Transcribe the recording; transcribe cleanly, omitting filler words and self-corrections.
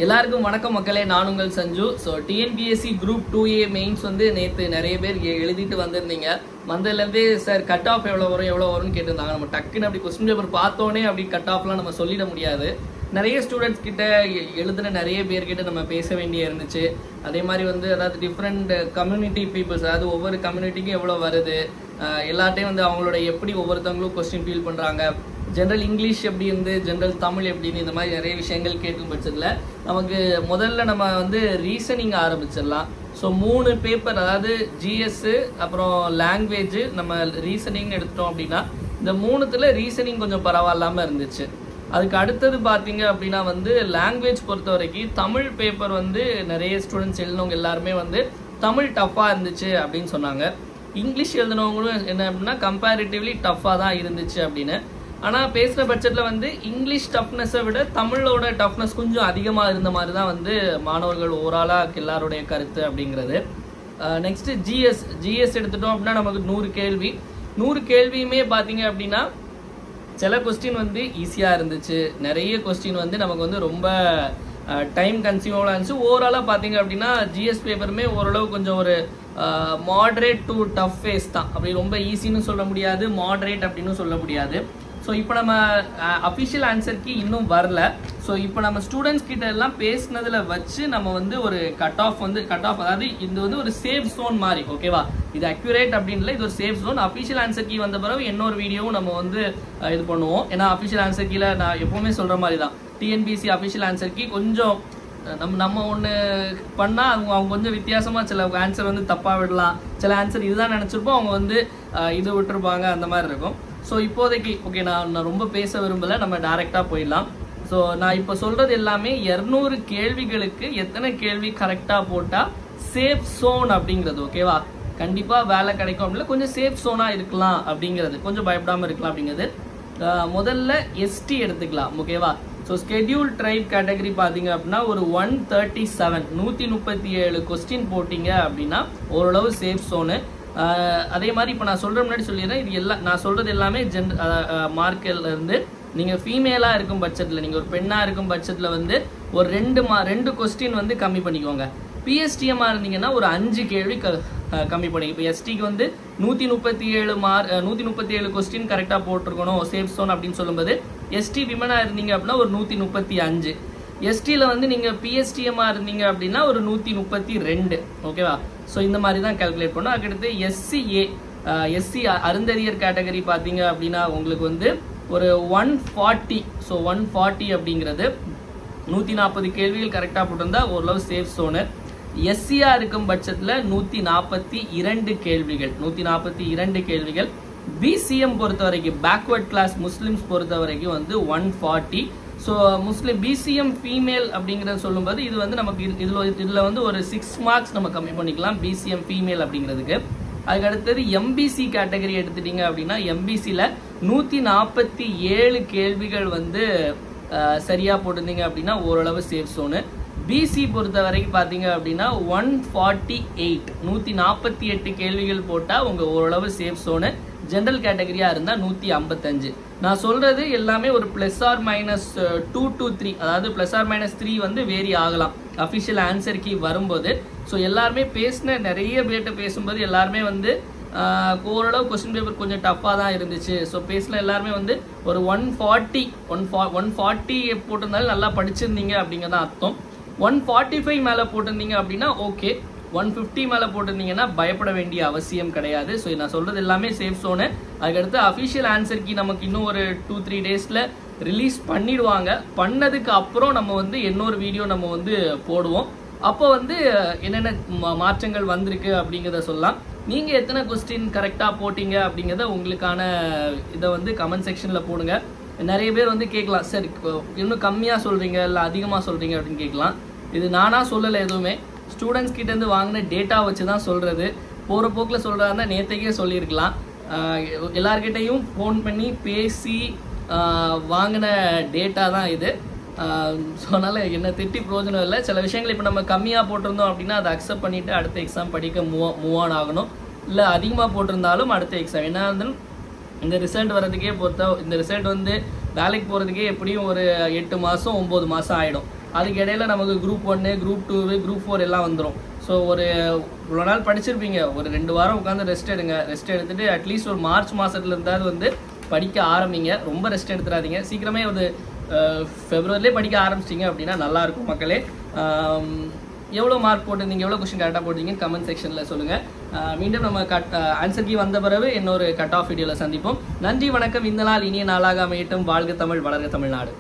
எல்லாருக்கும் வணக்கம் மக்களே, நான் உங்கள் Sanju. So TNPSC group 2A mains வந்து நேற்று நிறைய பேர் எழுதிட்டு வந்திருந்தீங்க. வந்ததுலேருந்து சார் கட் ஆஃப் எவ்வளோ வரும்னு கேட்டிருந்தாங்க. நம்ம டக்குன்னு அப்படி கொஸ்டின் பேப்பர் பார்த்தோன்னே அப்படி கட் ஆஃப்லாம் நம்ம சொல்லிட முடியாது. நிறைய ஸ்டூடெண்ட்ஸ் கிட்ட எழுதுன நிறைய பேர்கிட்ட நம்ம பேச வேண்டிய இருந்துச்சு. அதே மாதிரி வந்து அதாவது டிஃப்ரெண்ட் கம்யூனிட்டி பீப்புள்ஸ், அதாவது ஒவ்வொரு கம்யூனிட்டிக்கும் எவ்வளோ வருது, எல்லாத்தையும் வந்து அவங்களோட எப்படி ஒவ்வொருத்தவங்களும் கொஸ்டின் ஃபீல் பண்ணுறாங்க, ஜென்ரல் இங்கிலீஷ் எப்படி இருந்து ஜென்ரல் தமிழ் எப்படின்னு இந்த மாதிரி நிறைய விஷயங்கள் கேட்கும் பட்சத்தில் நமக்கு முதல்ல நம்ம வந்து ரீசனிங் ஆரம்பிச்சிடலாம். ஸோ 3 பேப்பர், அதாவது ஜிஎஸ் அப்புறம் லாங்குவேஜ் நம்ம ரீசனிங் எடுத்துட்டோம் அப்படின்னா இந்த 3த்துல ரீசனிங் கொஞ்சம் பரவாயில்லாமல் இருந்துச்சு. அதுக்கு அடுத்தது பார்த்தீங்க அப்படின்னா வந்து லாங்குவேஜ் பொறுத்த வரைக்கும் தமிழ் பேப்பர் வந்து நிறைய ஸ்டூடெண்ட்ஸ் எழுதினவங்க எல்லாருமே வந்து தமிழ் டஃப்பாக இருந்துச்சு அப்படின்னு சொன்னாங்க. இங்கிலீஷ் எழுதினவங்களும் என்ன அப்படின்னா கம்பேரிட்டிவ்லி டஃப்பாக தான் இருந்துச்சு அப்படின்னு. ஆனால் பேசுகிற பட்சத்தில் வந்து இங்கிலீஷ் டஃப்னஸை விட தமிழோட டஃப்னஸ் கொஞ்சம் அதிகமாக இருந்த மாதிரி தான் வந்து மாணவர்கள் ஓவராலாக எல்லாருடைய கருத்து அப்படிங்கிறது. நெக்ஸ்ட்டு ஜிஎஸ் எடுத்துட்டோம் அப்படின்னா நமக்கு 100 கேள்வியுமே பார்த்தீங்க அப்படின்னா சில கொஸ்டின் வந்து ஈஸியாக இருந்துச்சு, நிறைய கொஸ்டின் வந்து நமக்கு வந்து ரொம்ப டைம் கன்சியூமபிளாக இருந்துச்சு. ஓவராலாக பார்த்தீங்க அப்படின்னா ஜிஎஸ் பேப்பருமே ஓரளவு கொஞ்சம் ஒரு மாடரேட் டு டஃப் ஃபேஸ் தான். அப்படி ரொம்ப ஈஸின்னு சொல்ல முடியாது, மாடரேட் அப்படின்னு சொல்ல முடியாது. ஸோ இப்போ நம்ம அஃபிஷியல் ஆன்சருக்கு இன்னும் வரல. ஸோ இப்போ நம்ம ஸ்டூடெண்ட்ஸ் கிட்ட எல்லாம் பேசினதில் வச்சு நம்ம வந்து ஒரு கட் ஆஃப் அதாவது இது வந்து ஒரு சேஃப் ஜோன் மாதிரி, ஓகேவா? இது அக்யூரேட் அப்படின்ல, இது ஒரு safe zone. Official answer key வந்த பிறகு இன்னொரு வீடியோவும் நம்ம வந்து இது பண்ணுவோம். ஏன்னா அஃபிஷியல் ஆன்சர் கீழே நான் எப்பவுமே சொல்கிற மாதிரி தான், டிஎன்பிஎஸ்சி அஃபிஷியல் ஆன்சர் கீ கொஞ்சம் நம்ம ஒன்று பண்ணால் அவங்க கொஞ்சம் வித்தியாசமாக சில ஆன்சர் வந்து தப்பாக விடலாம், சில ஆன்சர் இதுதான் நினச்சிருப்போம், அவங்க வந்து இது விட்டுருப்பாங்க, அந்த மாதிரி இருக்கும். ஸோ இப்போதைக்கு ஓகே, நான் ரொம்ப பேச விரும்பலை, நம்ம டைரெக்டாக போயிடலாம். ஸோ நான் இப்போ சொல்கிறது எல்லாமே 200 கேள்விகளுக்கு எத்தனை கேள்வி கரெக்டாக போட்டால் சேஃப் ஜோன் அப்படிங்கிறது, ஓகேவா? கண்டிப்பாக வேலை கிடைக்கும் அப்படின்னா கொஞ்சம் சேஃப் ஜோனாக இருக்கலாம் அப்படிங்கிறது, கொஞ்சம் பயப்படாமல் இருக்கலாம் அப்படிங்கிறது. முதல்ல எஸ்டி எடுத்துக்கலாம், ஓகேவா? ஸோ ஸ்கெடியூல் ட்ரைப் கேட்டகரி பார்த்தீங்க அப்படின்னா ஒரு 137 கொஸ்டின் போட்டிங்க அப்படின்னா ஓரளவு சேஃப் ஜோனு. அதே மாதிரி இப்போ நான் சொல்கிற முன்னாடி சொல்லிடுறேன், இது எல்லாம் நான் சொல்கிறது எல்லாமே மார்க்கில் இருந்து நீங்கள் ஃபீமேலாக இருக்கும் பட்சத்தில், நீங்கள் ஒரு பெண்ணாக இருக்கும் பட்சத்தில் வந்து ஒரு 2 கொஸ்டின் வந்து கம்மி பண்ணிக்கோங்க. பிஎஸ்டிஎம்மாக இருந்தீங்கன்னா ஒரு 5 கேள்வி கம்மி பண்ணி. இப்போ எஸ்டிக்கு வந்து 137 கொஸ்டின் கரெக்டாக போட்டிருக்கணும் சேஃப் ஜோன் அப்படின்னு சொல்லும்போது, எஸ்டி விமனாக இருந்தீங்க அப்படின்னா ஒரு 135. எஸ்டியில் வந்து நீங்கள் பிஎஸ்டிஎம்மாக இருந்தீங்க அப்படின்னா ஒரு 132, ஓகேவா? ஸோ இந்த மாதிரி தான் கால்குலேட் பண்ணோம். அதுக்கடுத்து எஸ்சி அருந்ததியர் கேட்டகரி பார்த்தீங்க அப்படின்னா உங்களுக்கு வந்து ஒரு 140. ஸோ 140 அப்படிங்கிறது 140 கேள்விகள் கரெக்டாக போட்டிருந்தா ஓரளவு சேஃப் ஜோனு. எஸ்சியா இருக்கும் பட்சத்தில் 142 கேள்விகள். பிசிஎம் பொறுத்த வரைக்கும், பேக்வர்ட் கிளாஸ் முஸ்லிம்ஸ் பொறுத்த வரைக்கும் வந்து 140. ஸோ முஸ்லிம் பிசிஎம் ஃபீமேல் அப்படிங்கிறத சொல்லும்போது இது வந்து நமக்கு இதில் வந்து ஒரு 6 மார்க்ஸ் நம்ம கம்மி பண்ணிக்கலாம் பிசிஎம் ஃபீமேல் அப்படிங்கிறதுக்கு. அதுக்கு அடுத்தது எம்பிசி கேட்டகரி எடுத்துட்டீங்க அப்படின்னா எம்பிசியில் 147 கேள்விகள் வந்து சரியாக போட்டிருந்தீங்க அப்படின்னா ஓரளவு சேஃப் ஜோனு. பிசி பொறுத்த வரைக்கும் பார்த்தீங்க அப்படின்னா 148 கேள்விகள் போட்டால் உங்கள் ஓரளவு சேஃப் ஜோனு. ஜென்ரல் கேட்டகரியாக இருந்தால் 155. நான் சொல்கிறது எல்லாமே ஒரு +2 to 3, அதாவது +3 வந்து வேரி ஆகலாம் அஃபிஷியல் ஆன்சர் கீ வரும்போது. ஸோ எல்லாருமே நிறைய பேர்கிட்ட பேசும்போது எல்லாருமே வந்து ஓரளவு கொஸ்டின் பேப்பர் கொஞ்சம் டஃப்பாக தான் இருந்துச்சு. ஸோ பேசின எல்லாருமே வந்து ஒரு 140 போட்டிருந்தாலும் நல்லா படிச்சிருந்தீங்க அப்படிங்கிறதான் அர்த்தம். 145 மேலே போட்டிருந்தீங்க அப்படின்னா ஓகே, 150 மேலே போட்டிருந்தீங்கன்னா பயப்பட வேண்டிய அவசியம் கிடையாது. ஸோ நான் சொல்கிறது எல்லாமே சேஃப் ஜோனு. அதுக்கடுத்து அஃபிஷியல் ஆன்சர் கீ நமக்கு இன்னும் ஒரு 2-3 டேஸில் ரிலீஸ் பண்ணிடுவாங்க. பண்ணதுக்கு அப்புறம் நம்ம வந்து இன்னொரு வீடியோ நம்ம வந்து போடுவோம். அப்போ வந்து என்னென்ன மாற்றங்கள் வந்திருக்கு அப்படிங்கிறத சொல்லலாம். நீங்கள் எத்தனை கொஸ்டின் கரெக்டாக போட்டிங்க அப்படிங்கிறத உங்களுக்கான இதை வந்து கமெண்ட் செக்ஷனில் போடுங்க. நிறைய பேர் வந்து கேட்கலாம், சரி இன்னும் கம்மியாக சொல்கிறீங்க இல்லை அதிகமாக சொல்கிறீங்க அப்படின்னு கேட்கலாம். இது நானாக சொல்லலை, எதுவுமே ஸ்டூடெண்ட்ஸ் கிட்டேருந்து வாங்கின டேட்டா வச்சு தான் சொல்கிறது. போகிற போக்கில் சொல்கிறதா நேற்றைக்கே சொல்லியிருக்கலாம். எல்லார்கிட்டையும் ஃபோன் பண்ணி பேசி வாங்கின டேட்டா தான் இது. ஸோ அதனால் என்ன திட்டி பிரயோஜனம் இல்லை. சில விஷயங்கள் இப்போ நம்ம கம்மியாக போட்டிருந்தோம் அப்படின்னா அதை அக்செப்ட் பண்ணிவிட்டு அடுத்த எக்ஸாம் படிக்க மூவ் ஆன் ஆகணும். இல்லை அதிகமாக போட்டிருந்தாலும் அடுத்த எக்ஸாம் என்ன இருந்தாலும் இந்த ரிசல்ட் வரதுக்கே இந்த ரிசல்ட் வந்து வேலைக்கு போகிறதுக்கே எப்படியும் ஒரு 8 மாதம் 9 மாதம் ஆகிடும். அதுக்கு இடையில நமக்கு குரூப் 1 குரூப் 2 குரூப் 4 எல்லாம் வந்துடும். ஸோ ஒரு இவ்வளோ நாள் படிச்சிருப்பீங்க, ஒரு 2 வாரம் உட்காந்து ரெஸ்ட் எடுங்க. ரெஸ்ட் எடுத்துட்டு அட்லீஸ்ட் ஒரு மார்ச் மாதத்துல இருந்தாவது வந்து படிக்க ஆரம்பிங்க. ரொம்ப ரெஸ்ட் எடுத்துடாதீங்க. சீக்கிரமே ஒரு ஃபெப்ரவரிலே படிக்க ஆரம்பிச்சிட்டிங்க அப்படின்னா நல்லாயிருக்கும் மக்களே. எவ்வளோ மார்க் போட்டிருந்தீங்க, எவ்வளோ கொஸ்டின் கரெக்டாக போட்டிருக்கீங்கன்னு கமெண்ட் செக்ஷனில் சொல்லுங்கள். மீண்டும் நம்ம ஆன்சர் கீ வந்த பிறகு இன்னொரு கட் ஆஃப் வீடியோவில் சந்திப்போம். நன்றி, வணக்கம். இந்த நாள் இனிய நாளாக அமையட்டும். வாழ்க தமிழ், வளர்க தமிழ்நாடு.